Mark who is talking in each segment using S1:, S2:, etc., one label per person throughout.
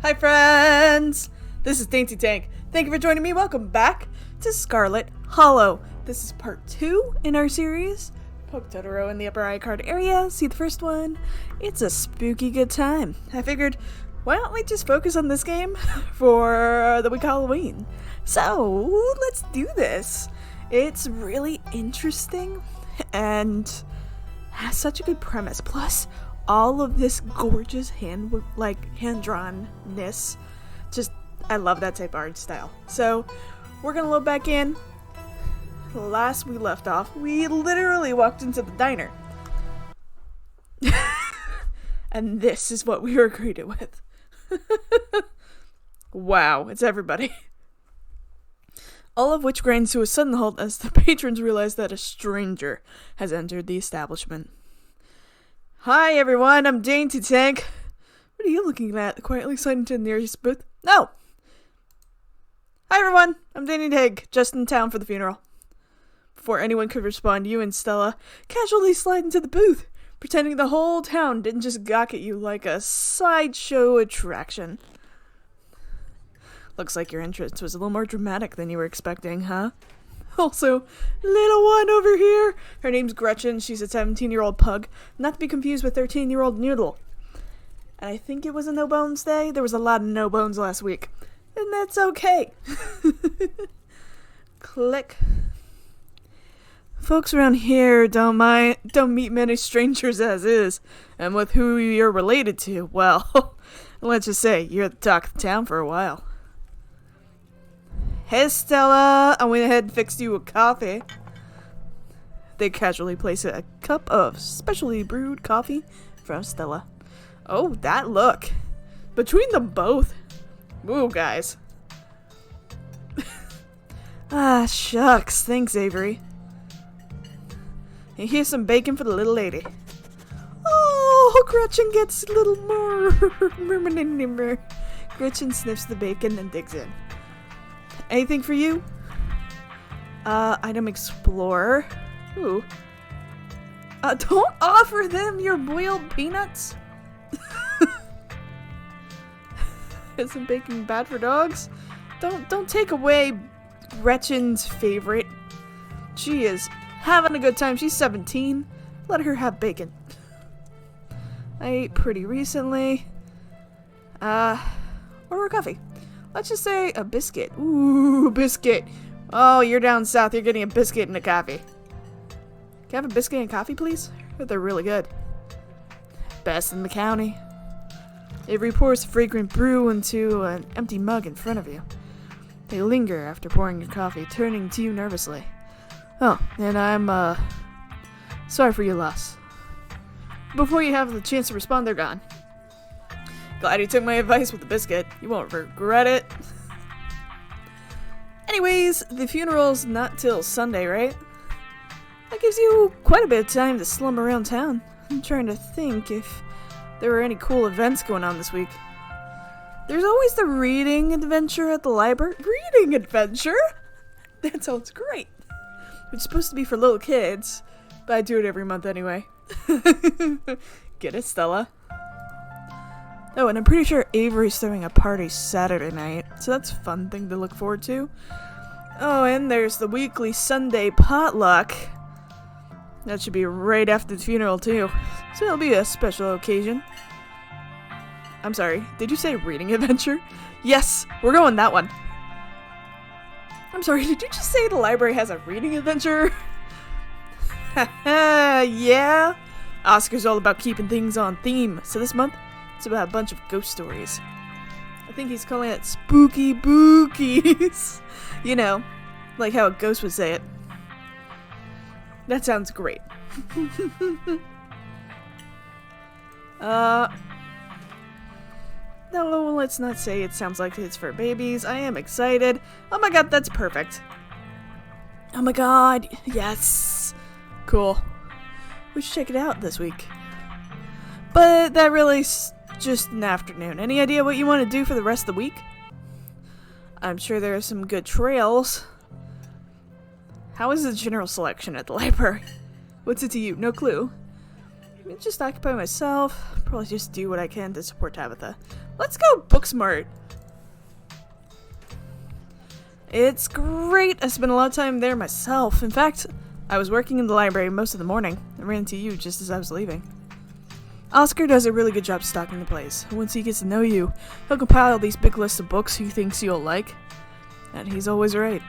S1: Hi friends! This is Dainty Tank. Thank you for joining me. Welcome back to Scarlet Hollow. This is part 2 in our series. Poke Totoro in the upper eye card area. See the first one? It's a spooky good time. I figured, why don't we just focus on this game for the week of Halloween? So, let's do this. It's really interesting and has such a good premise. Plus, all of this gorgeous hand-drawn-ness. Just, I love that type of art style. So, we're gonna load back in. Last we left off, we literally walked into the diner. And this is what we were greeted with. Wow, it's everybody. All of which grinds to a sudden halt as the patrons realize that a stranger has entered the establishment. Hi everyone, I'm Dainty Tank. What are you looking at? Quietly sliding to the nearest booth. No! Hi everyone, I'm Dainty Tank, just in town for the funeral. Before anyone could respond, you and Stella casually slide into the booth, pretending the whole town didn't just gawk at you like a sideshow attraction. Looks like your entrance was a little more dramatic than you were expecting, huh? Also, little one over here. Her name's Gretchen. She's a 17-year-old pug, not to be confused with 13-year-old Noodle. And I think it was a no-bones day. There was a lot of no-bones last week. And that's okay. Click. Folks around here don't meet many strangers as is. And with who you're related to, well, let's just say you're the talk of the town for a while. Hey Stella, I went ahead and fixed you a coffee. They casually place a cup of specially brewed coffee from Stella. Oh, that look. Between them both. Woo, guys. Ah, shucks. Thanks, Avery. And here's some bacon for the little lady. Oh, Gretchen gets a little more. Gretchen sniffs the bacon and digs in. Anything for you? Item explorer. Ooh. Don't offer them your boiled peanuts. Isn't bacon bad for dogs? Don't take away Gretchen's favorite. She is having a good time. She's 17. Let her have bacon. I ate pretty recently. Order a coffee. Let's just say a biscuit. Ooh, biscuit. Oh, you're down south. You're getting a biscuit and a coffee. Can I have a biscuit and coffee, please? They're really good. Best in the county. Avery pours fragrant brew into an empty mug in front of you. They linger after pouring your coffee, turning to you nervously. Oh, and I'm, sorry for your loss. Before you have the chance to respond, they're gone. Glad you took my advice with the biscuit. You won't regret it. Anyways, the funeral's not till Sunday, right? That gives you quite a bit of time to slum around town. I'm trying to think if there were any cool events going on this week. There's always the reading adventure at the library. Reading adventure? That sounds great. It's supposed to be for little kids, but I do it every month anyway. Get it, Stella? Oh, and I'm pretty sure Avery's throwing a party Saturday night, so that's a fun thing to look forward to. Oh, and there's the weekly Sunday potluck. That should be right after the funeral, too. So it'll be a special occasion. I'm sorry, did you say reading adventure? Yes, we're going that one. I'm sorry, did you just say the library has a reading adventure? Haha, yeah. Oscar's all about keeping things on theme, so this month, it's about a bunch of ghost stories. I think he's calling it spooky bookies. You know, like how a ghost would say it. That sounds great. No, let's not say it sounds like it's for babies. I am excited. Oh my god, that's perfect. Oh my god, yes. Cool. We should check it out this week. But that really's just an afternoon. Any idea what you want to do for the rest of the week? I'm sure there are some good trails. How is the general selection at the library? What's it to you? No clue. Let me just occupy myself. Probably just do what I can to support Tabitha. Let's go Booksmart! It's great! I spent a lot of time there myself. In fact, I was working in the library most of the morning. I ran into you just as I was leaving. Oscar does a really good job stocking the place. Once he gets to know you, he'll compile these big lists of books he thinks you'll like. And he's always right.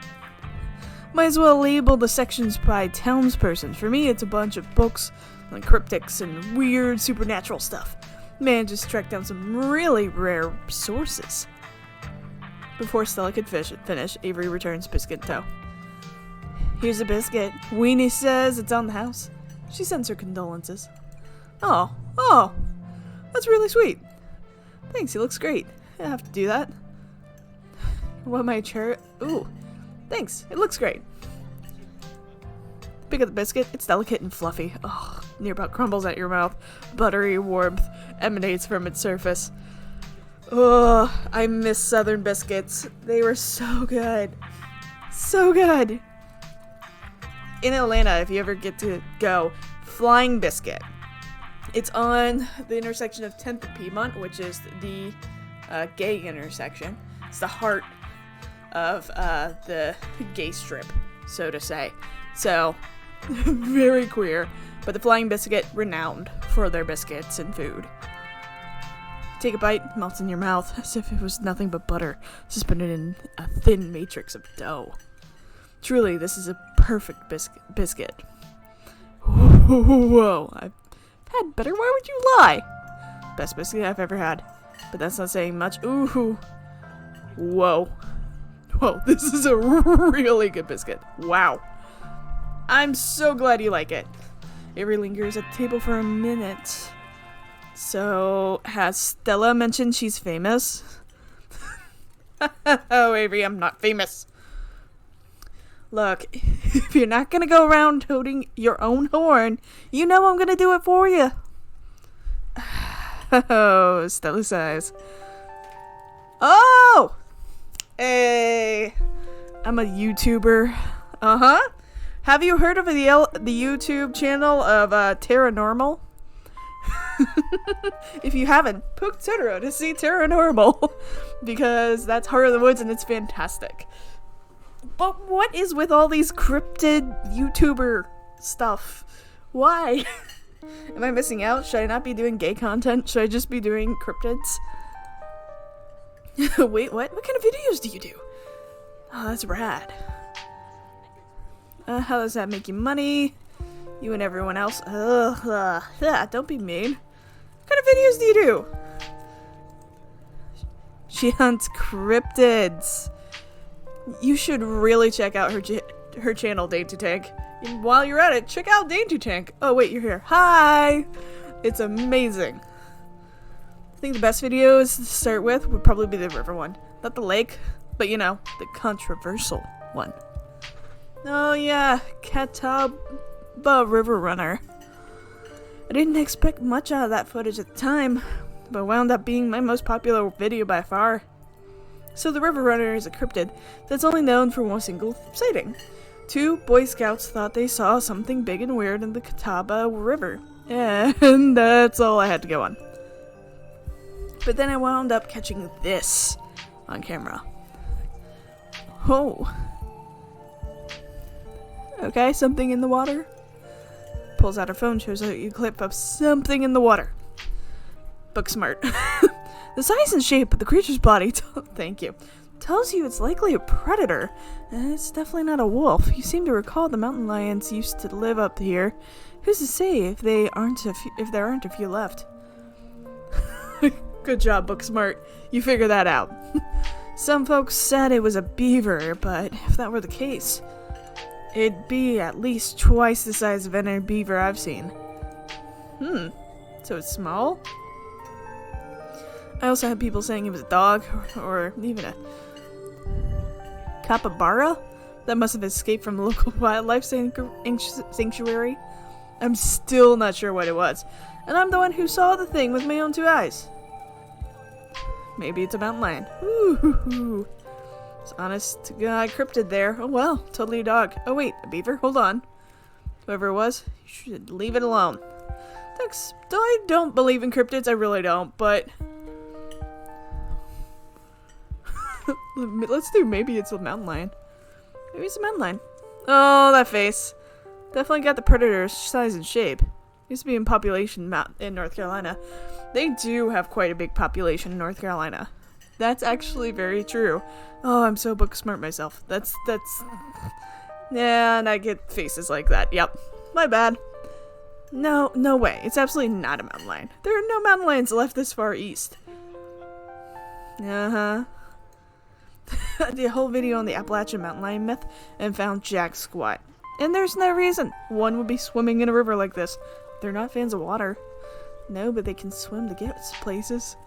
S1: Might as well label the sections by townsperson. For me, it's a bunch of books and cryptics and weird supernatural stuff. Man, just tracked down some really rare sources. Before Stella could finish, Avery returns biscuit in tow. Here's a biscuit. Weenie says it's on the house. She sends her condolences. Oh, that's really sweet. Thanks, he looks great. I have to do that. What my chair? Ooh, thanks, it looks great. Pick up the biscuit. It's delicate and fluffy. Oh, near about crumbles at your mouth. Buttery warmth emanates from its surface. Oh, I miss Southern biscuits. They were so good. So good. In Atlanta, if you ever get to go, Flying Biscuit. It's on the intersection of 10th and Piedmont, which is the gay intersection. It's the heart of the gay strip, so to say. So, very queer. But the Flying Biscuit, renowned for their biscuits and food. Take a bite, melts in your mouth, as if it was nothing but butter, suspended in a thin matrix of dough. Truly, this is a perfect biscuit. Whoa, I've had better, why would you lie? Best biscuit I've ever had. But that's not saying much. Ooh. Whoa, this is a really good biscuit. Wow. I'm so glad you like it. Avery lingers at the table for a minute. So, has Stella mentioned she's famous? Oh, Avery, I'm not famous. Look, if you're not gonna go around tooting your own horn, you know I'm gonna do it for you. Oh, Stella sighs. Oh! Hey, I'm a YouTuber. Uh-huh. Have you heard of the YouTube channel of Terranormal? If you haven't, poke Totoro to see Terranormal. Because that's Heart of the Woods and it's fantastic. But what is with all these cryptid YouTuber stuff? Why? Am I missing out? Should I not be doing gay content? Should I just be doing cryptids? Wait, what? What kind of videos do you do? Oh, that's rad. How does that make you money? You and everyone else. Don't be mean. What kind of videos do you do? She hunts cryptids. You should really check out her channel, Dainty Tank. And while you're at it, check out Dainty Tank. Oh wait, you're here. Hi! It's amazing. I think the best videos to start with would probably be the river one. Not the lake, but you know, the controversial one. Oh yeah, Catawba River Runner. I didn't expect much out of that footage at the time, but wound up being my most popular video by far. So the River Runner is a cryptid that's only known for one single sighting. 2 Boy Scouts thought they saw something big and weird in the Catawba River, and that's all I had to go on. But then I wound up catching this on camera. Oh. Okay, something in the water. Pulls out her phone, shows a clip of something in the water. Booksmart. The size and shape of the creature's body, thank you, tells you it's likely a predator. It's definitely not a wolf. You seem to recall the mountain lions used to live up here. Who's to say if there aren't a few left? Good job, Booksmart. You figured that out. Some folks said it was a beaver, but if that were the case, it'd be at least twice the size of any beaver I've seen. So it's small? I also had people saying it was a dog, or even a capybara that must have escaped from a local wildlife sanctuary. I'm still not sure what it was, and I'm the one who saw the thing with my own 2 eyes. Maybe it's a mountain lion. Ooh. It's honest to God cryptid there. Oh well, totally a dog. Oh wait, a beaver? Hold on. Whoever it was, you should leave it alone. I don't believe in cryptids, I really don't, but... Let's do maybe it's a mountain lion. Maybe it's a mountain lion. Oh, that face. Definitely got the predator's size and shape. Used to be in population in North Carolina. They do have quite a big population in North Carolina. That's actually very true. Oh, I'm so book smart myself. That's... Yeah, and I get faces like that. Yep. My bad. No way. It's absolutely not a mountain lion. There are no mountain lions left this far east. Uh-huh. I did a whole video on the Appalachian mountain lion myth and found jack squat. And there's no reason one would be swimming in a river like this. They're not fans of water. No, but they can swim to get to places.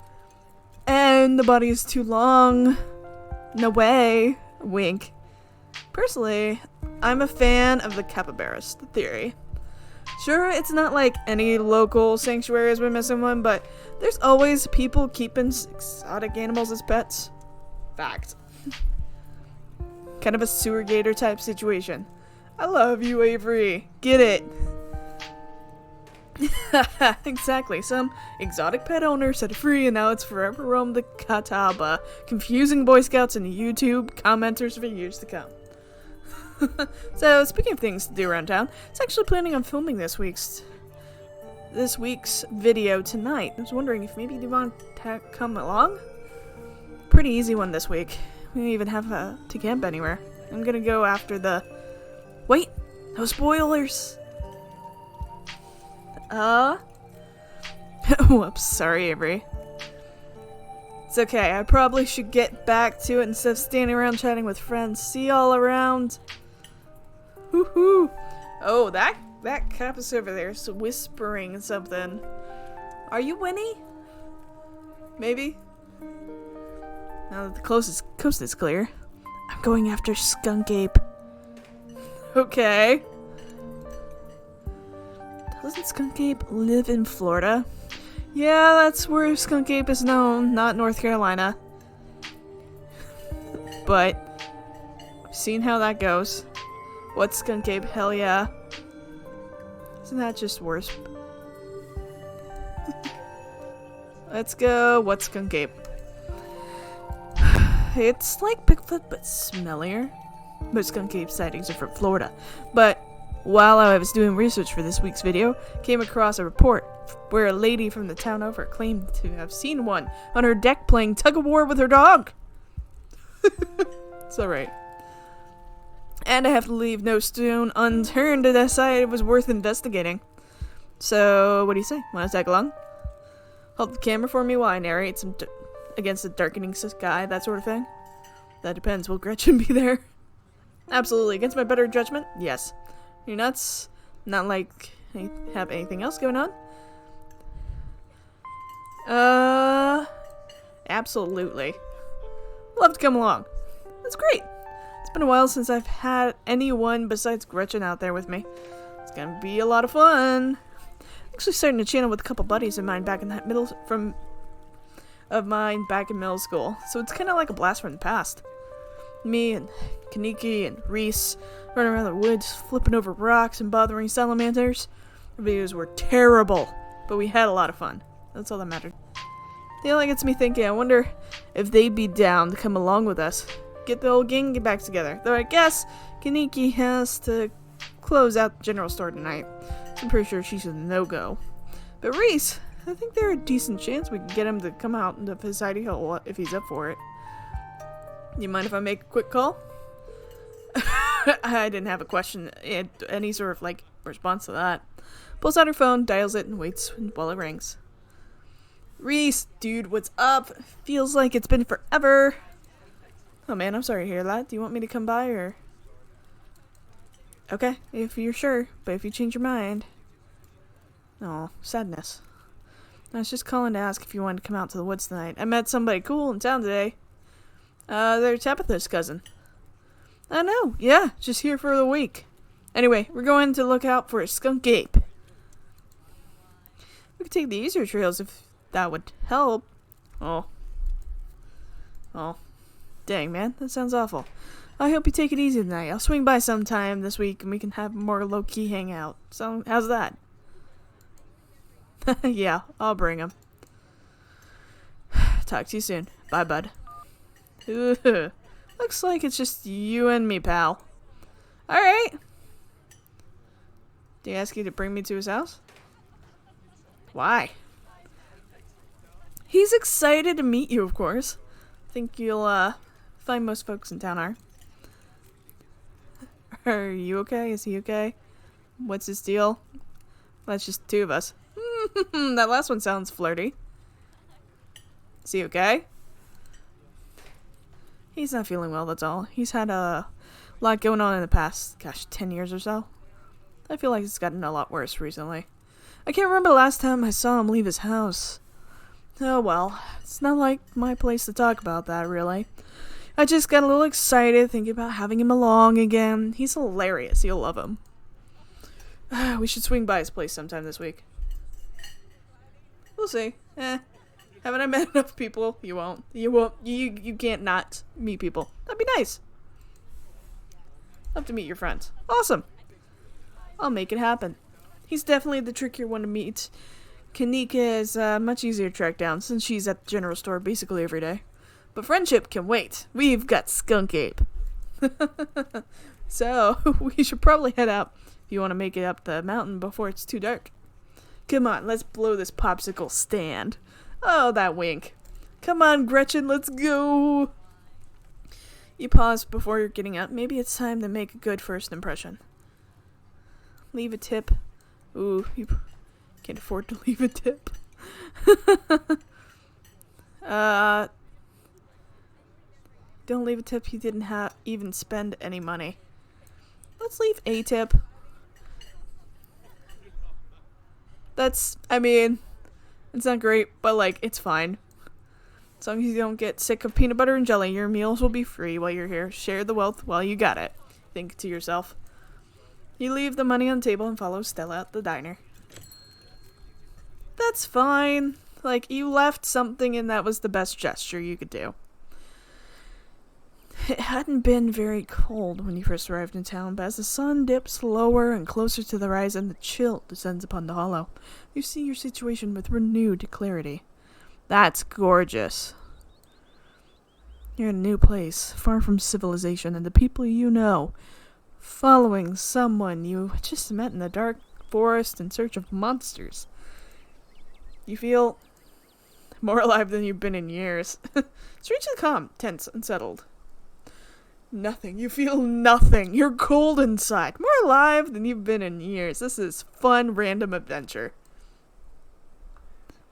S1: And the body is too long. No way. Wink. Personally, I'm a fan of the capybaras theory. Sure, it's not like any local sanctuary has been missing one, but there's always people keeping exotic animals as pets. Fact. Kind of a sewer gator type situation. I love you, Avery. Get it? Exactly. Some exotic pet owner set it free, and now it's forever roamed the Catawba, confusing Boy Scouts and YouTube commenters for years to come. So, speaking of things to do around town, I was actually planning on filming this week's video tonight. I was wondering if maybe you want to come along? Pretty easy one this week. We don't even have to camp anywhere. I'm gonna go after the... Wait! No spoilers! Whoops, sorry Avery. It's okay, I probably should get back to it instead of standing around chatting with friends. See y'all around. Woohoo! Oh, that campus over there is whispering something. Are you Winnie? Maybe? Now that the coast is clear, I'm going after Skunk Ape. Okay. Doesn't Skunk Ape live in Florida? Yeah, that's where Skunk Ape is known, not North Carolina. But, I've seen how that goes. What's Skunk Ape? Hell yeah. Isn't that just worse? Let's go. What's Skunk Ape? It's like Bigfoot, but smellier. Most Skunk Ape sightings are from Florida. But while I was doing research for this week's video, came across a report where a lady from the town over claimed to have seen one on her deck playing tug-of-war with her dog. It's alright. And I have to leave no stone unturned to decide it was worth investigating. So, what do you say? Want to tag along? Hold the camera for me while I narrate some against the darkening sky, that sort of thing? That depends. Will Gretchen be there? Absolutely. Against my better judgment? Yes. You're nuts? Not like I have anything else going on? Absolutely. Love to come along. That's great. It's been a while since I've had anyone besides Gretchen out there with me. It's gonna be a lot of fun. Actually starting a channel with a couple buddies of mine back in middle school. So it's kind of like a blast from the past. Me and Kaneki and Reese running around the woods, flipping over rocks and bothering salamanders. The videos were terrible, but we had a lot of fun. That's all that mattered. The only gets me thinking, I wonder if they'd be down to come along with us. Get the whole gang back together. Though I guess Kaneki has to close out the general store tonight. So I'm pretty sure she's a no-go. But Reese, I think there's a decent chance we can get him to come out into his hidey hole if he's up for it. You mind if I make a quick call? I didn't have a question, any sort of, response to that. Pulls out her phone, dials it, and waits while it rings. Reese, dude, what's up? Feels like it's been forever. Oh man, I'm sorry to hear that. Do you want me to come by, or? Okay, if you're sure, but if you change your mind. Oh, sadness. I was just calling to ask if you wanted to come out to the woods tonight. I met somebody cool in town today. They're Tabitha's cousin. I know, yeah, just here for the week. Anyway, we're going to look out for a Skunk Ape. We could take the easier trails if that would help. Oh. Dang, man, that sounds awful. I hope you take it easy tonight. I'll swing by sometime this week and we can have more low-key hangout. So, how's that? Yeah, I'll bring him. Talk to you soon. Bye, bud. Ugh. Looks like it's just you and me, pal. Alright. Did he ask you to bring me to his house? Why? He's excited to meet you, of course. Think you'll, find most folks in town are. Are you okay? Is he okay? What's his deal? That's just two of us. That last one sounds flirty. Is he okay? He's not feeling well, that's all. He's had a lot going on in the past, 10 years or so. I feel like it's gotten a lot worse recently. I can't remember the last time I saw him leave his house. Oh well, it's not like my place to talk about that, really. I just got a little excited thinking about having him along again. He's hilarious. You'll love him. We should swing by his place sometime this week. We'll see. Haven't I met enough people? You won't. You can't not meet people. That'd be nice. Love to meet your friends. Awesome. I'll make it happen. He's definitely the trickier one to meet. Kanika is much easier to track down since she's at the general store basically every day. But friendship can wait. We've got Skunk Ape. So, we should probably head out if you want to make it up the mountain before it's too dark. Come on, let's blow this popsicle stand. Oh, that wink. Come on, Gretchen, let's go. You pause before you're getting up. Maybe it's time to make a good first impression. Leave a tip. Ooh, you can't afford to leave a tip. Don't leave a tip you didn't even spend any money. Let's leave a tip. It's not great, but like, it's fine. As long as you don't get sick of peanut butter and jelly, your meals will be free while you're here. Share the wealth while you got it. Think to yourself. You leave the money on the table and follow Stella at the diner. That's fine. Like, you left something and that was the best gesture you could do. It hadn't been very cold when you first arrived in town, but as the sun dips lower and closer to the horizon, the chill descends upon the hollow. You see your situation with renewed clarity. That's gorgeous. You're in a new place, far from civilization and the people you know, following someone you just met in the dark forest in search of monsters. You feel more alive than you've been in years. Strangely calm, tense, and settled. Nothing. You feel nothing. You're cold inside. More alive than you've been in years. This is fun, random adventure.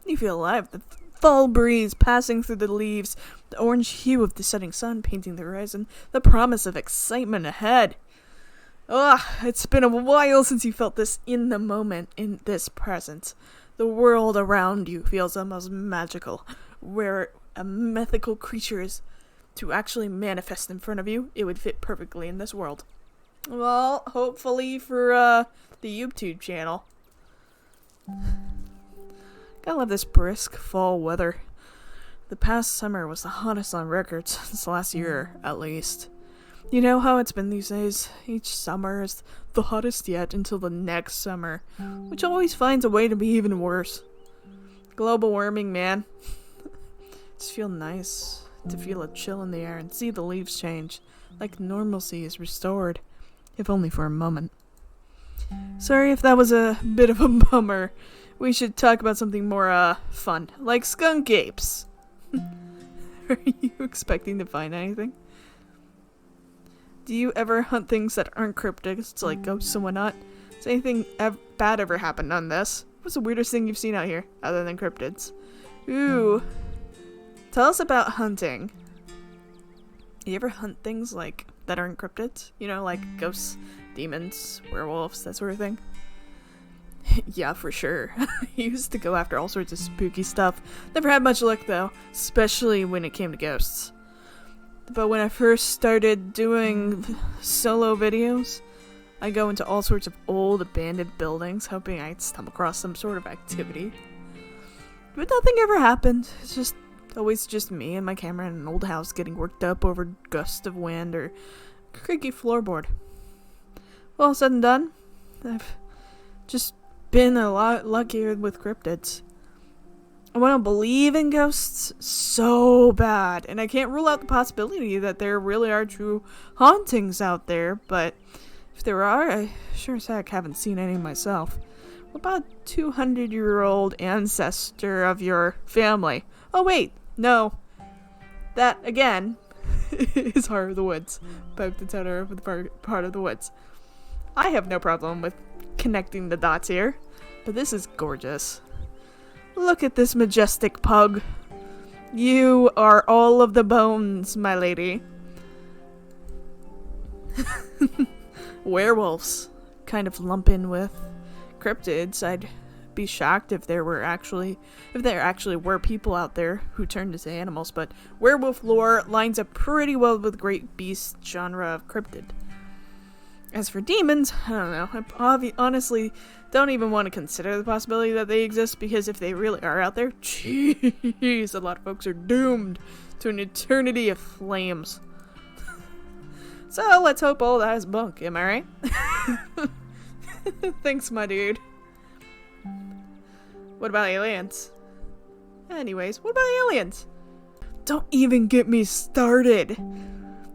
S1: You feel alive. The fall breeze passing through the leaves, the orange hue of the setting sun painting the horizon, the promise of excitement ahead. Ugh, it's been a while since you felt this in the moment, in this present. The world around you feels almost magical, where a mythical creature is to actually manifest in front of you. It would fit perfectly in this world. Well, hopefully for the YouTube channel. Gotta love this brisk fall weather. The past summer was the hottest on record since last year, at least. You know how it's been these days. Each summer is the hottest yet until the next summer, which always finds a way to be even worse. Global warming, man. Just feel nice to feel a chill in the air and see the leaves change, like normalcy is restored, if only for a moment. Sorry if that was a bit of a bummer. We should talk about something more, fun, like skunk apes. Are you expecting to find anything? Do you ever hunt things that aren't cryptids, like ghosts and whatnot? Has anything bad ever happened on this? What's the weirdest thing you've seen out here, other than cryptids? Ooh. Tell us about hunting. You ever hunt things like that aren't cryptids? You know, like ghosts, demons, werewolves, that sort of thing? Yeah, for sure. I used to go after all sorts of spooky stuff. Never had much luck though, especially when it came to ghosts. But when I first started doing solo videos, I go into all sorts of old abandoned buildings, hoping I'd stumble across some sort of activity. But nothing ever happened. It's just always just me and my camera in an old house getting worked up over gusts of wind or creaky floorboard. Well, said and done, I've just been a lot luckier with cryptids. I want to believe in ghosts so bad, and I can't rule out the possibility that there really are true hauntings out there, but if there are, I sure as heck haven't seen any myself. What about 200-year-old ancestor of your family? Oh wait, no. That, again, is Heart of the Woods. Poke the Toter with part of the woods. I have no problem with connecting the dots here, but this is gorgeous. Look at this majestic pug. You are all of the bones, my lady. Werewolves kind of lump in with cryptids. I'd be shocked if there actually were people out there who turned into animals, but werewolf lore lines up pretty well with great beast genre of cryptid. As for demons, I don't know. I honestly don't even want to consider the possibility that they exist, because if they really are out there, jeez, a lot of folks are doomed to an eternity of flames. So let's hope all that is bunk, am I right? Thanks, my dude. What about aliens? Anyways, what about aliens? Don't even get me started.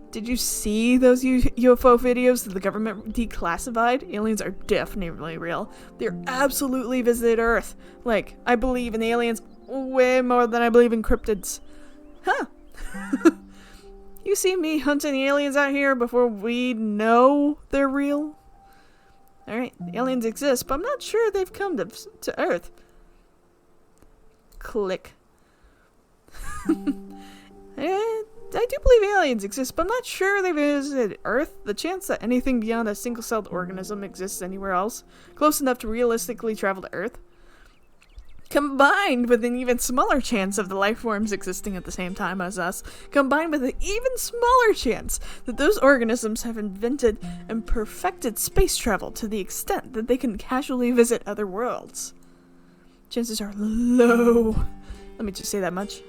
S1: Did you see those UFO videos that the government declassified? Aliens are definitely real. They're absolutely visited Earth. Like, I believe in aliens way more than I believe in cryptids. Huh. You see me hunting aliens out here before we know they're real? Alright, aliens exist, but I'm not sure they've come to Earth. Click. I do believe aliens exist, but I'm not sure they visited Earth. The chance that anything beyond a single-celled organism exists anywhere else, close enough to realistically travel to Earth, combined with an even smaller chance of the life forms existing at the same time as us, combined with an even smaller chance that those organisms have invented and perfected space travel to the extent that they can casually visit other worlds. Chances are low. Let me just say that much.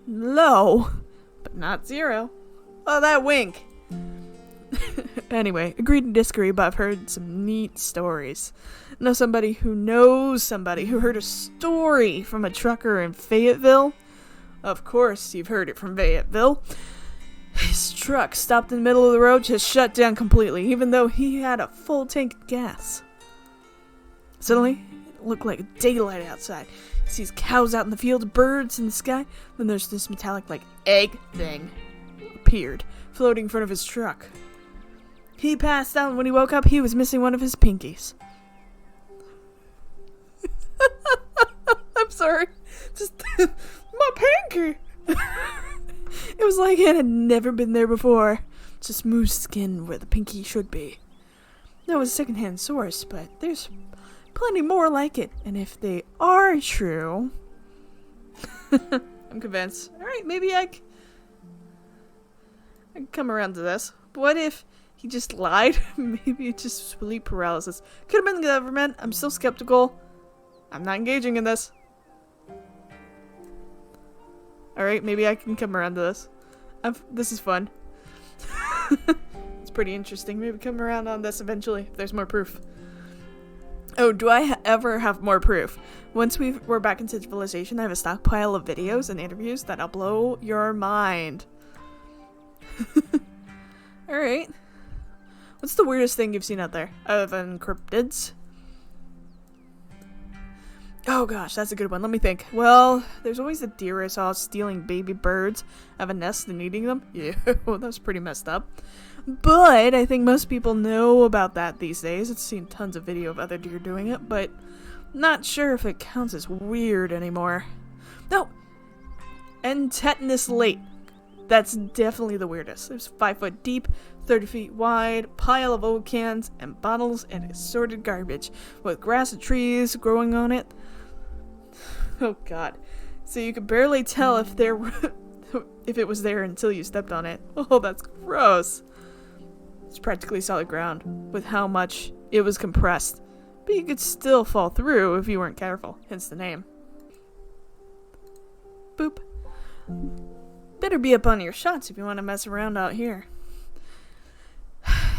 S1: Low. But not zero. Oh, that wink! Anyway, agree to disagree, but I've heard some neat stories. Know somebody who knows somebody who heard a story from a trucker in Fayetteville? Of course you've heard it from Fayetteville. His truck stopped in the middle of the road, just shut down completely, even though he had a full tank of gas. Suddenly, it looked like daylight outside. He sees cows out in the field, birds in the sky. Then there's this metallic, egg thing appeared, floating in front of his truck. He passed out, and when he woke up, he was missing one of his pinkies. I'm sorry. Just my pinky. It was like it had never been there before. Just smooth skin where the pinky should be. That was a secondhand source, but there's plenty more like it, and if they are true, I'm convinced. Alright, maybe I can come around to this. But what if he just lied? Maybe it's just sleep paralysis. Could have been the government. I'm still skeptical. I'm not engaging in this. Alright, maybe I can come around to this. This is fun. It's pretty interesting. Maybe come around on this eventually if there's more proof. Oh, do I ever have more proof? Once we're back in civilization, I have a stockpile of videos and interviews that'll blow your mind. Alright. What's the weirdest thing you've seen out there, other than cryptids? Oh gosh, that's a good one. Let me think. Well, there's always the deer I saw stealing baby birds out of a nest and eating them. Yeah, that's pretty messed up. But I think most people know about that these days. I've seen tons of video of other deer doing it, but not sure if it counts as weird anymore. No! And tetanus late. That's definitely the weirdest. It was 5 foot deep, 30 feet wide, pile of old cans and bottles and assorted garbage with grass and trees growing on it. Oh god. So you could barely tell if it was there until you stepped on it. Oh, that's gross. It's practically solid ground with how much it was compressed. But you could still fall through if you weren't careful, hence the name. Boop. Better be up on your shots if you want to mess around out here.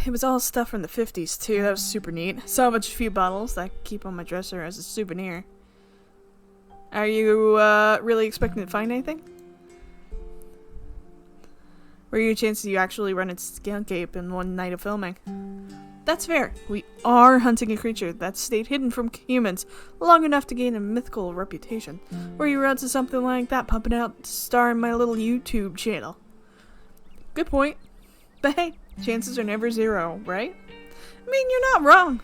S1: it was all stuff from the 50s too. That was super neat. Saw a few bottles that I keep on my dresser as a souvenir. Are you really expecting to find anything? What are your chances you actually run a skunk ape in one night of filming? That's fair. We are hunting a creature that stayed hidden from humans long enough to gain a mythical reputation. Or you run to something like that pumping out to star in my little YouTube channel. Good point. But hey, chances are never zero, right? I mean, you're not wrong.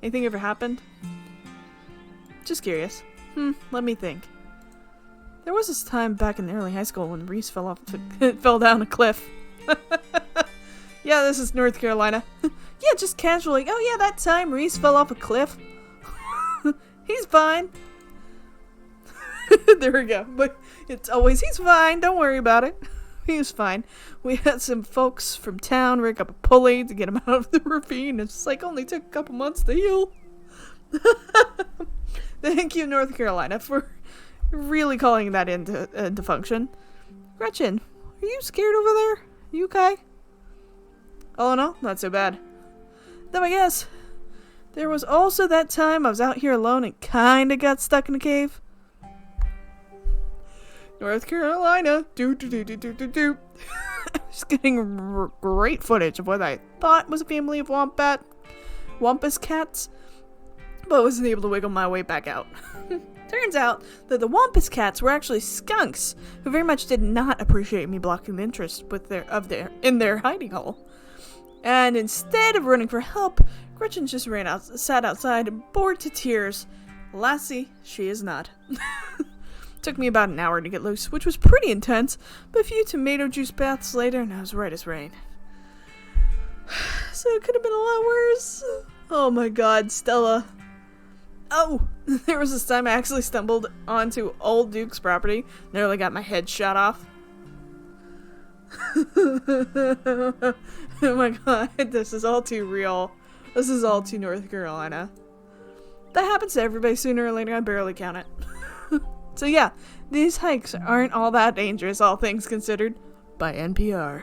S1: Anything ever happened? Just curious. Let me think. There was this time back in early high school when Reese fell down a cliff. Yeah, this is North Carolina. Yeah, just casually. Oh yeah, that time Reese fell off a cliff. He's fine. There we go. But it's always, he's fine, don't worry about it. He was fine. We had some folks from town rig up a pulley to get him out of the ravine. It's like only took a couple months to heal. Thank you, North Carolina, for really calling that into function. Gretchen, are you scared over there? You okay? Oh no, not so bad. Though I guess there was also that time I was out here alone and kinda got stuck in a cave. North Carolina. Just getting great footage of what I thought was a family of wampus cats, but wasn't able to wiggle my way back out. Turns out that the wampus cats were actually skunks who very much did not appreciate me blocking the interest in their hiding hole. And instead of running for help, Gretchen just sat outside, bored to tears. Lassie, she is not. Took me about an hour to get loose, which was pretty intense, but a few tomato juice baths later, and I was right as rain. So it could have been a lot worse. Oh my god, Stella. Oh, there was this time I actually stumbled onto old Duke's property, nearly got my head shot off. Oh my god, this is all too real. This is all too North Carolina. That happens to everybody sooner or later, I barely count it. So yeah, these hikes aren't all that dangerous, all things considered, by NPR.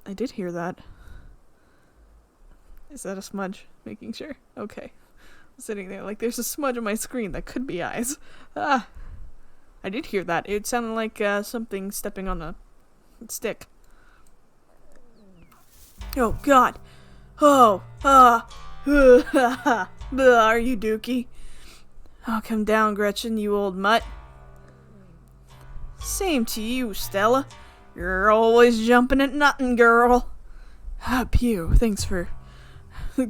S1: I did hear that. Is that a smudge? Making sure. Okay. I'm sitting there like there's a smudge on my screen that could be eyes. Ah. I did hear that. It sounded like something stepping on a stick. Oh god. Oh. Are you Dookie? Oh, come down, Gretchen, you old mutt. Same to you, Stella. You're always jumping at nothing, girl. Ah, pew. Thanks for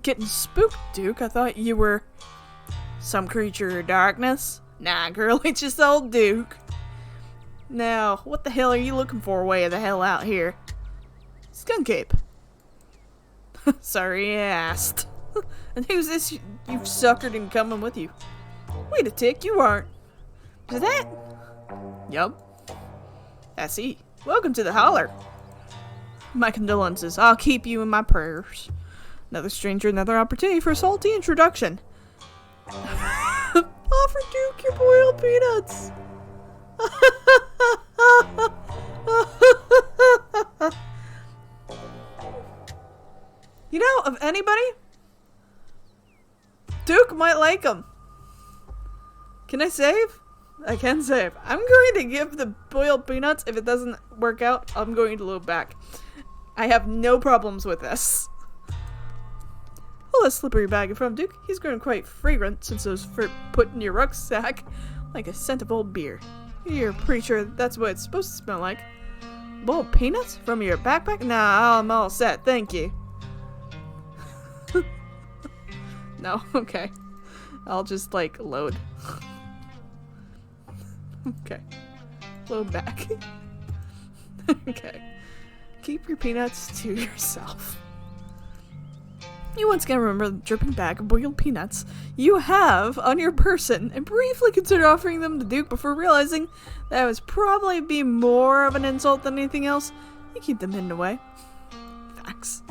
S1: getting spooked, Duke. I thought you were some creature of darkness. Nah, girl, it's just old Duke. Now, what the hell are you looking for way the hell out here? Skunk ape. Sorry you asked. And who's this you've suckered and coming with you? Wait a tick, you aren't. Is that? Yup. I see. Welcome to the holler. My condolences. I'll keep you in my prayers. Another stranger, another opportunity for a salty introduction. Offer Duke your boiled peanuts. You know, of anybody, Duke might like them. Can I save? I can save. I'm going to give the boiled peanuts. If it doesn't work out, I'm going to loop back. I have no problems with this. Well, a slippery bag from Duke. He's grown quite fragrant since it was put in your rucksack, like a scent of old beer. You're pretty sure that's what it's supposed to smell like. Boiled peanuts from your backpack? Nah, I'm all set, thank you. No, okay. I'll just, like, load. Okay. Load back. Okay. Keep your peanuts to yourself. You once again remember the dripping bag of boiled peanuts you have on your person and briefly consider offering them to Duke before realizing that it was probably be more of an insult than anything else. You keep them hidden away. Facts.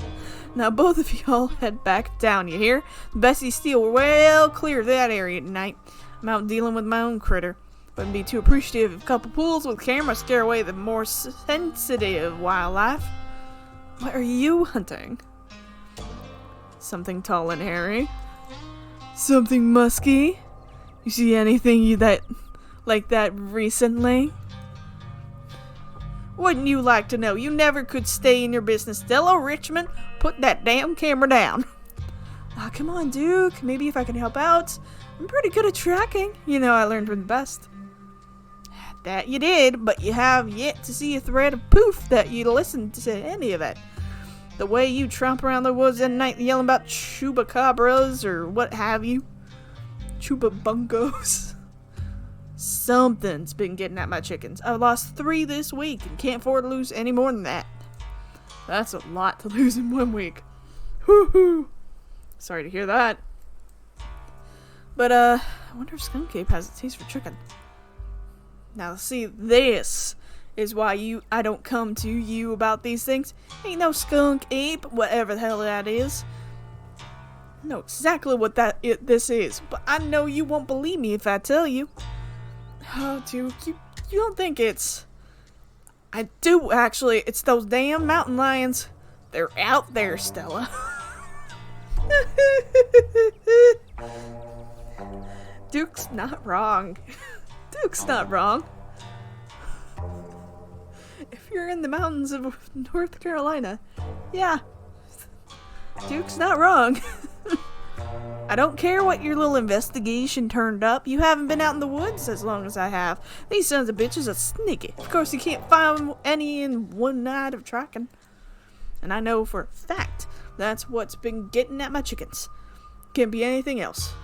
S1: Now both of y'all head back down, you hear? Bessie Steele, we're well clear of that area tonight. I'm out dealing with my own critter. Wouldn't be too appreciative if a couple pools with cameras scare away the more sensitive wildlife. What are you hunting? Something tall and hairy. Something musky. You see anything like that recently? Wouldn't you like to know? You never could stay in your business. Stella Richmond, put that damn camera down. Oh, come on, Duke. Maybe if I can help out. I'm pretty good at tracking. You know, I learned from the best. That you did, but you have yet to see a thread of poof that you listened to any of it. The way you tromp around the woods at night yelling about chupacabras or what have you. Chupabungos. Something's been getting at my chickens. I've lost 3 this week and can't afford to lose any more than that. That's a lot to lose in 1 week. Whoo-hoo. Sorry to hear that. But, I wonder if Skunk Ape has a taste for chicken. Now, see, this is why I don't come to you about these things. Ain't no Skunk Ape, whatever the hell that is. I know exactly what this is, but I know you won't believe me if I tell you. Oh, Duke, you don't think it's... I do, actually. It's those damn mountain lions. They're out there, Stella. Duke's not wrong. Duke's not wrong. If you're in the mountains of North Carolina, yeah, Duke's not wrong. I don't care what your little investigation turned up. You haven't been out in the woods as long as I have. These sons of bitches are sneaky. Of course, you can't find any in 1 night of tracking. And I know for a fact that's what's been getting at my chickens. Can't be anything else.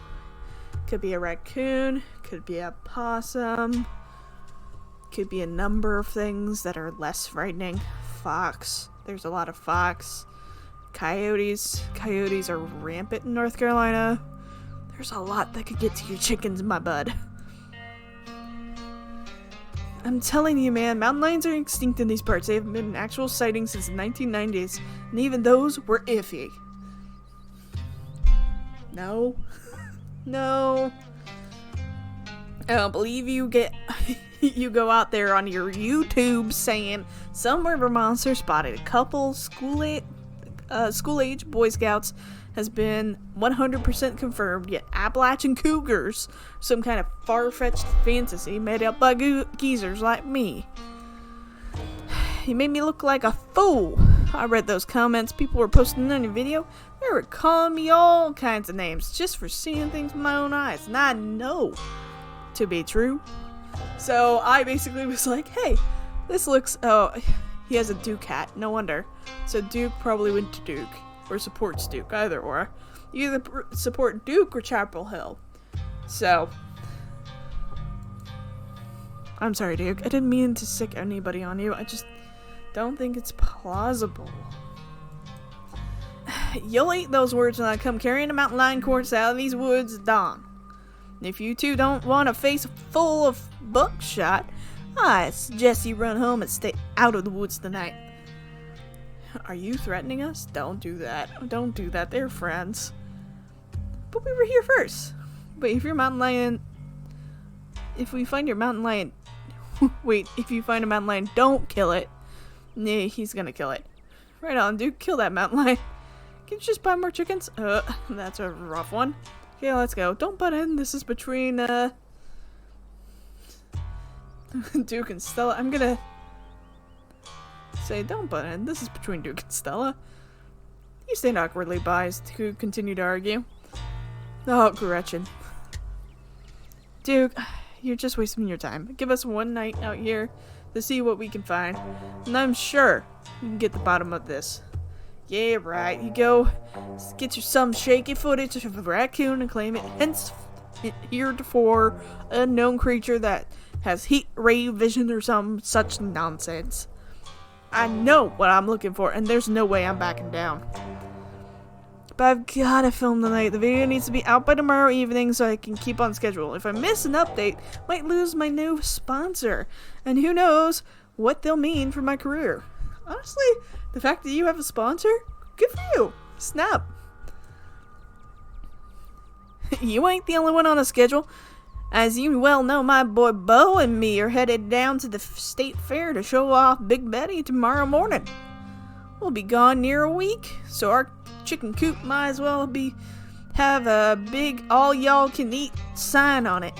S1: Could be a raccoon. Could be a possum. Could be a number of things that are less frightening. Fox. There's a lot of fox. Coyotes. Coyotes are rampant in North Carolina. There's a lot that could get to your chickens, my bud. I'm telling you, man, mountain lions are extinct in these parts. They haven't been an actual sighting since the 1990s, and even those were iffy. No. No. I don't believe you go out there on your YouTube saying some river monster spotted a couple school-age Boy Scouts has been 100% confirmed, yet Appalachian Cougars, some kind of far-fetched fantasy made up by geezers like me. You made me look like a fool. I read those comments people were posting on your video. They were calling me all kinds of names just for seeing things with my own eyes, and I know to be true. So I basically was like, hey, this looks... Oh, he has a Duke hat. No wonder. So Duke probably went to Duke. Or supports Duke. Either or. You either support Duke or Chapel Hill. So... I'm sorry, Duke. I didn't mean to sick anybody on you. I just don't think it's plausible. You'll eat those words when I come carrying a mountain lion corpse out of these woods at dawn. If you two don't want a face full of buckshot, I suggest you run home and stay out of the woods tonight. Are you threatening us? Don't do that. Don't do that. They're friends. But we were here first. But if your mountain lion... If we find your mountain lion... Wait, if you find a mountain lion, don't kill it. Nah, he's gonna kill it. Right on, dude. Kill that mountain lion. Can you just buy more chickens? That's a rough one. Okay, let's go. Don't butt in. This is between, Duke and Stella. I'm gonna say don't butt in. This is between Duke and Stella. You stand awkwardly by as to continue to argue. Oh, Gretchen. Duke, you're just wasting your time. Give us one night out here to see what we can find, and I'm sure we can get the bottom of this. Yeah, right. You go get you some shaky footage of a raccoon and claim it hence heretofore unknown creature that has heat ray vision or some such nonsense. I know what I'm looking for, and there's no way I'm backing down. But I've gotta film tonight. The video needs to be out by tomorrow evening so I can keep on schedule. If I miss an update, I might lose my new sponsor. And who knows what they'll mean for my career. Honestly, the fact that you have a sponsor, good for you. Snap. You ain't the only one on a schedule. As you well know, my boy Bo and me are headed down to the state fair to show off Big Betty tomorrow morning. We'll be gone near a week, so our chicken coop might as well have a big all-y'all-can-eat sign on it.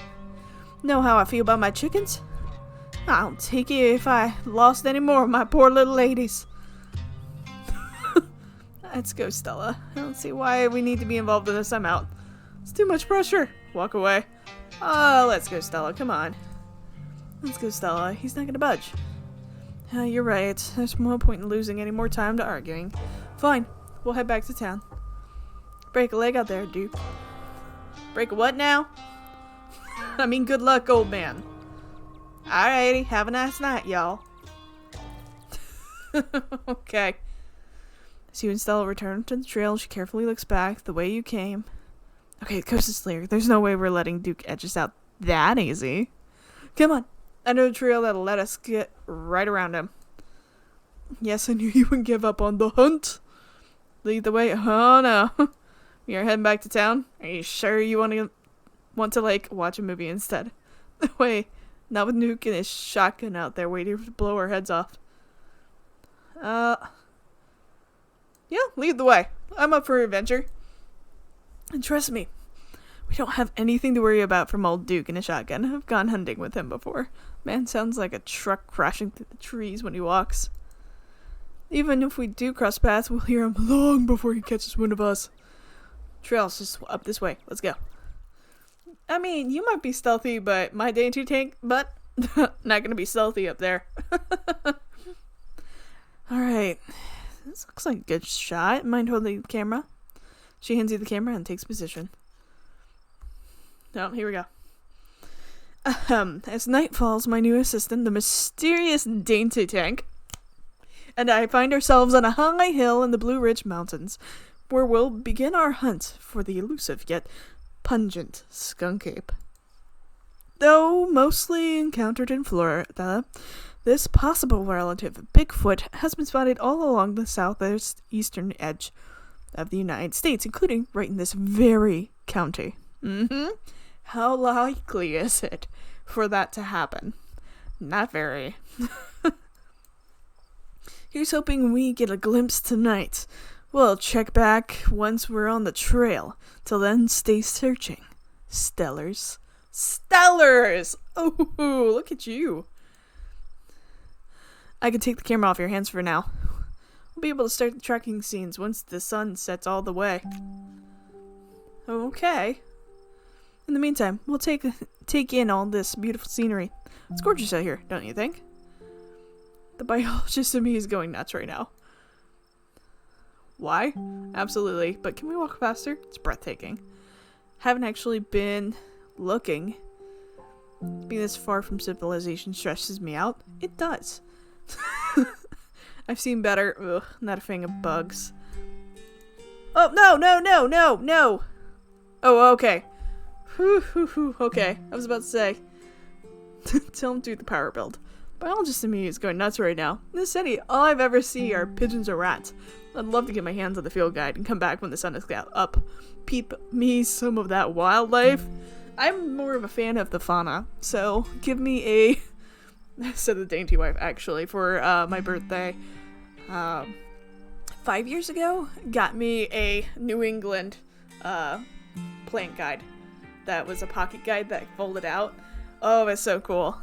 S1: Know how I feel about my chickens? I don't take it if I lost any more of my poor little ladies. Let's go, Stella. I don't see why we need to be involved in this. I'm out. It's too much pressure. Walk away. Let's go, Stella. Come on. Let's go, Stella. He's not gonna budge. You're right. There's no point in losing any more time to arguing. Fine. We'll head back to town. Break a leg out there, Duke. Break a what now? I mean, good luck, old man. Alrighty. Have a nice night, y'all. Okay. As you and Stella return to the trail, she carefully looks back the way you came. Okay, Coast is clear. There's no way we're letting Duke edge us out that easy. Come on. I know a trail that'll let us get right around him. Yes, I knew you wouldn't give up on the hunt. Lead the way. Oh, no. You're heading back to town? Are you sure you want to watch a movie instead? Wait, not with Duke and his shotgun out there waiting to blow our heads off. Yeah, lead the way. I'm up for adventure. And trust me, we don't have anything to worry about from old Duke and a shotgun. I've gone hunting with him before. Man sounds like a truck crashing through the trees when he walks. Even if we do cross paths, we'll hear him long before he catches wind of us. Trail's just up this way. Let's go. I mean, you might be stealthy, but my dainty tank butt, not gonna be stealthy up there. Alright. This looks like a good shot. Mind holding the camera? She hands you the camera and takes position. Oh, here we go. As night falls, my new assistant, the mysterious Dainty Tank, and I find ourselves on a high hill in the Blue Ridge Mountains, where we'll begin our hunt for the elusive yet pungent skunk ape. Though mostly encountered in Florida, this possible relative of Bigfoot has been spotted all along the southeastern edge of the United States, including right in this very county. How likely is it for that to happen? Not very. Here's hoping we get a glimpse tonight. We'll check back once we're on the trail. Till then, stay searching. Stellars. Stellars! Oh, look at you. I can take the camera off your hands for now. We'll be able to start the tracking scenes once the sun sets all the way. Okay. In the meantime, we'll take in all this beautiful scenery. It's gorgeous out here, don't you think? The biologist in me is going nuts right now. Why? Absolutely, but can we walk faster? It's breathtaking. Haven't actually been looking. Being this far from civilization stresses me out. It does. I've seen better. Ugh, not a fan of bugs. Oh, no. Oh, okay. Okay, I was about to say. Tell him to do the power build. Biologist in me is going nuts right now. In this city, all I've ever seen are pigeons or rats. I'd love to get my hands on the field guide and come back when the sun is up. Peep me some of that wildlife. I'm more of a fan of the fauna, so give me a... I said the dainty wife, actually, for my birthday. 5 years ago, got me a New England plant guide. That was a pocket guide that folded out. Oh, it's so cool.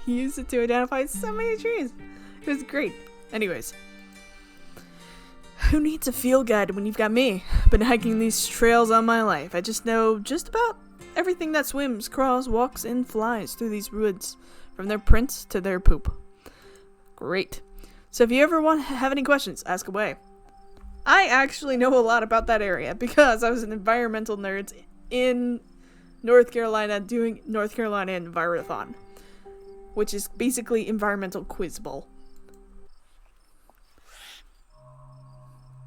S1: He used it to identify so many trees. It was great. Anyways. Who needs a field guide when you've got me? Been hiking these trails all my life. I just know just about everything that swims, crawls, walks, and flies through these woods. From their prints to their poop. Great. So if you ever have any questions, ask away. I actually know a lot about that area because I was an environmental nerd in North Carolina doing North Carolina Envirothon, which is basically environmental quiz bowl.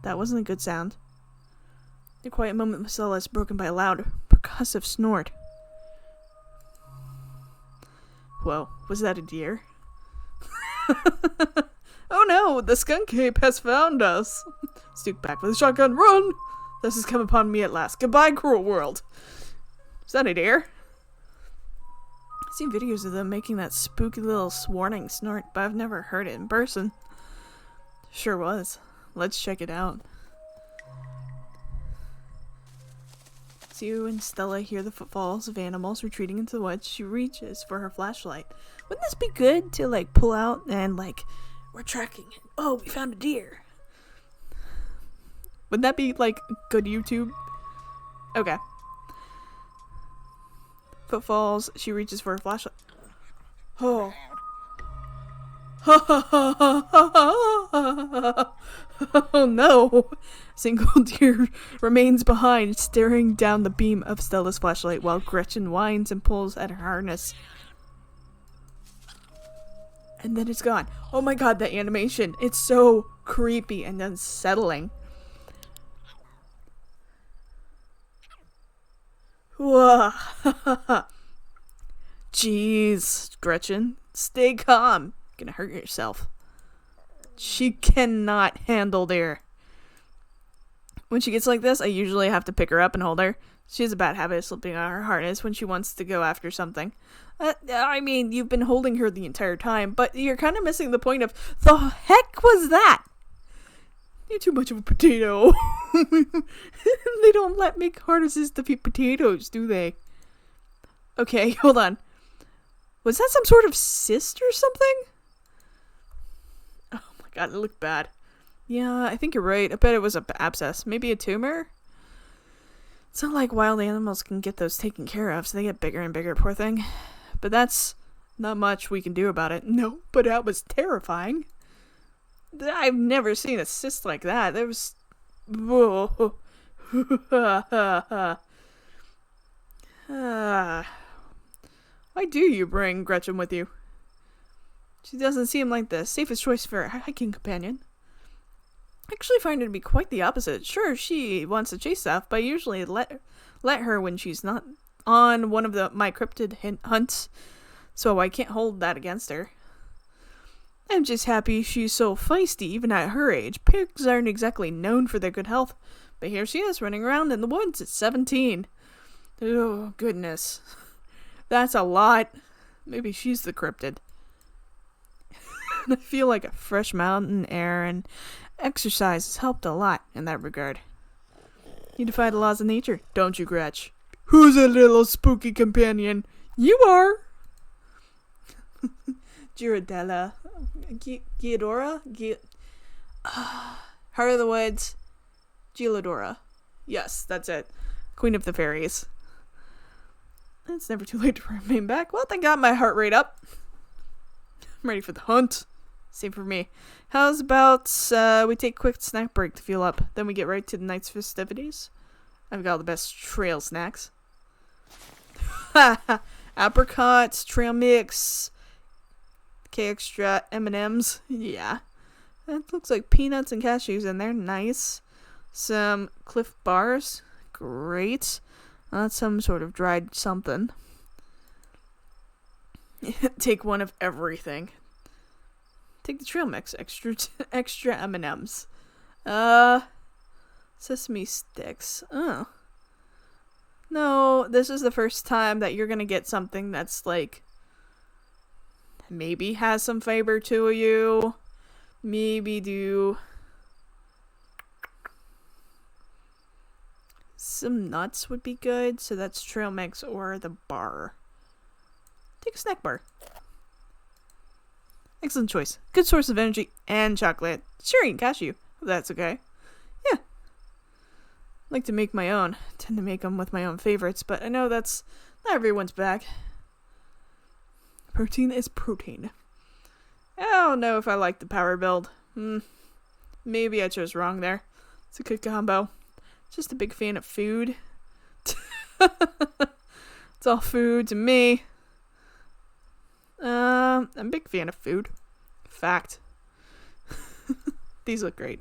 S1: That wasn't a good sound. The quiet moment was less broken by a loud, percussive snort. Whoa, was that a deer? Oh no, the skunk ape has found us. Duke back with a shotgun. Run! This has come upon me at last. Goodbye, cruel world. Is that a deer? seen videos of them making that spooky little warning snort, but I've never heard it in person. Sure was. Let's check it out. As you and Stella hear the footfalls of animals retreating into the woods, she reaches for her flashlight. Wouldn't this be good to, like, pull out and, like, we're tracking it. Oh, we found a deer. Would that be, like, good YouTube? Okay. Footfalls, she reaches for her flashlight. Oh. Oh no! Single deer remains behind, staring down the beam of Stella's flashlight while Gretchen whines and pulls at her harness. And then it's gone. Oh my god, that animation. It's so creepy and unsettling. Whoa. Jeez, Gretchen. Stay calm. You're gonna hurt yourself. She cannot handle deer. When she gets like this, I usually have to pick her up and hold her. She has a bad habit of slipping on her harness when she wants to go after something. I mean, you've been holding her the entire time, but you're kind of missing the point of, the heck was that? You're too much of a potato. They don't make harnesses to feed potatoes, do they? Okay, hold on. Was that some sort of cyst or something? Oh my god, it looked bad. Yeah, I think you're right. I bet it was an abscess. Maybe a tumor? It's not like wild animals can get those taken care of, so they get bigger and bigger, poor thing. But that's not much we can do about it. No, but that was terrifying. I've never seen a cyst like that. There was... Whoa. Why do you bring Gretchen with you? She doesn't seem like the safest choice for a hiking companion. I actually find her to be quite the opposite. Sure, she wants to chase stuff, but I usually let her when she's not on one of my cryptid hunts, so I can't hold that against her. I'm just happy she's so feisty even at her age. Pigs aren't exactly known for their good health, but here she is running around in the woods at 17. Oh, goodness. That's a lot. Maybe she's the cryptid. I feel like a fresh mountain air and exercise has helped a lot in that regard. You defy the laws of nature, don't you, Gretch? Who's a little spooky companion? You are! Girardella. Giadora? Heart of the Woods. Giladora. Yes, that's it. Queen of the Fairies. It's never too late to remain back. Well, thank God my heart rate up. I'm ready for the hunt. Same for me. How's about we take a quick snack break to fuel up, then we get right to the night's festivities? I've got all the best trail snacks. Apricots, trail mix, K-Extra, M&Ms. Yeah. That looks like peanuts and cashews in there. Nice. Some Cliff Bars. Great. That's some sort of dried something. Take one of everything. Take the trail mix. Extra M&Ms. Sesame sticks. Oh. No, this is the first time that you're gonna get something that's like maybe has some fiber to you. Maybe do some nuts would be good. So that's trail mix or the bar. Take a snack bar. Excellent choice. Good source of energy and chocolate. Sure, eat cashew. If that's okay. Yeah. I like to make my own. I tend to make them with my own favorites, but I know that's not everyone's bag. Protein is protein. I don't know if I like the power build. Maybe I chose wrong there. It's a good combo. Just a big fan of food. It's all food to me. I'm a big fan of food. Fact. These look great.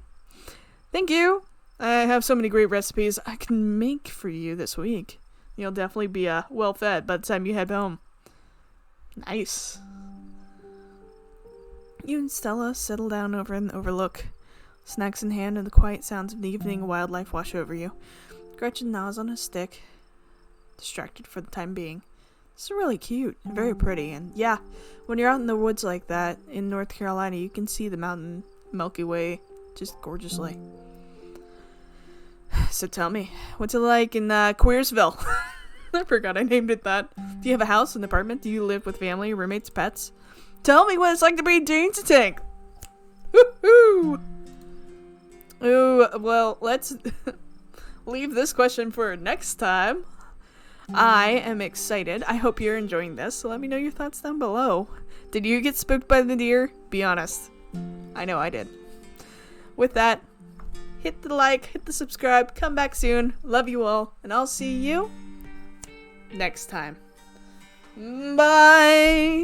S1: Thank you. I have so many great recipes I can make for you this week. You'll definitely be well fed by the time you head home. Nice. You and Stella settle down over in the overlook. Snacks in hand and the quiet sounds of the evening wildlife wash over you. Gretchen gnaws on a stick, distracted for the time being. It's really cute and very pretty. And yeah, when you're out in the woods like that in North Carolina, you can see the mountain Milky Way just gorgeously. So tell me, what's it like in Queersville? I forgot I named it that. Do you have a house, an apartment? Do you live with family, roommates, pets? Tell me what it's like to be Danger Tank. Woohoo! Ooh, well, let's leave this question for next time. I am excited. I hope you're enjoying this, so let me know your thoughts down below. Did you get spooked by the deer? Be honest. I know I did. With that, hit the like, hit the subscribe, come back soon. Love you all, and I'll see you next time. Bye!